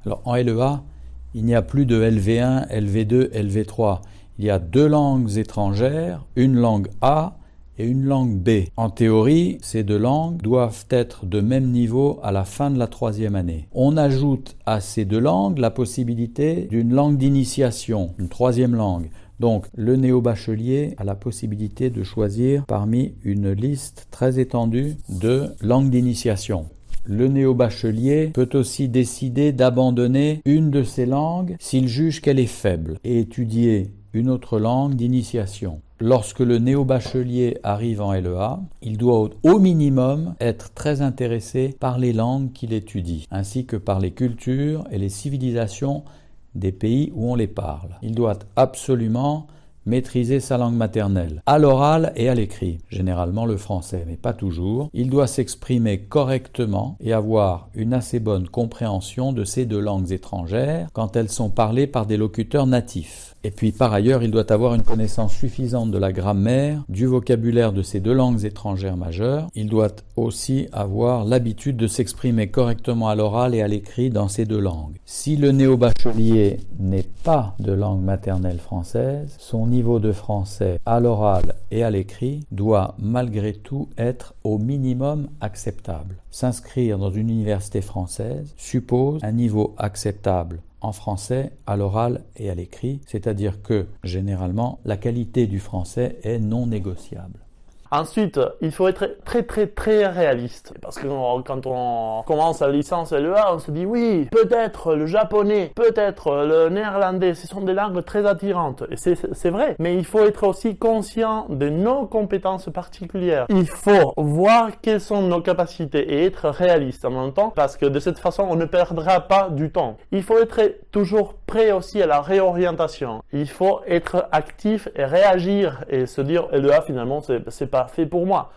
Alors en LEA, il n'y a plus de LV1, LV2, LV3. Il y a 2 langues étrangères, une langue A et une langue B. En théorie, ces 2 langues doivent être de même niveau à la fin de la 3e année. On ajoute à ces 2 langues la possibilité d'une langue d'initiation, une 3e langue. Donc, le néo-bachelier a la possibilité de choisir parmi une liste très étendue de langues d'initiation. Le néo-bachelier peut aussi décider d'abandonner une de ces langues s'il juge qu'elle est faible et étudier une autre langue d'initiation. Lorsque le néo-bachelier arrive en LEA, il doit au minimum être très intéressé par les langues qu'il étudie, ainsi que par les cultures et les civilisations des pays où on les parle. Il doit absolument maîtriser sa langue maternelle, à l'oral et à l'écrit, généralement le français, mais pas toujours. Il doit s'exprimer correctement et avoir une assez bonne compréhension de ces 2 langues étrangères quand elles sont parlées par des locuteurs natifs. Et puis par ailleurs, il doit avoir une connaissance suffisante de la grammaire, du vocabulaire de ces 2 langues étrangères majeures. Il doit aussi avoir l'habitude de s'exprimer correctement à l'oral et à l'écrit dans ces 2 langues. Si le néo-bachelier n'est pas de langue maternelle française, son niveau de français à l'oral et à l'écrit doit malgré tout être au minimum acceptable. S'inscrire dans une université française suppose un niveau acceptable en français, à l'oral et à l'écrit, c'est-à-dire que, généralement, la qualité du français est non négociable. Ensuite, il faut être très réaliste. Parce que quand on commence la licence LEA, on se dit oui, peut-être le japonais, peut-être le néerlandais, ce sont des langues très attirantes. Et c'est vrai. Mais il faut être aussi conscient de nos compétences particulières. Il faut voir quelles sont nos capacités et être réaliste en même temps, parce que de cette façon, on ne perdra pas du temps. Il faut être toujours prêt aussi à la réorientation. Il faut être actif et réagir et se dire LEA finalement c'est pas fait pour moi.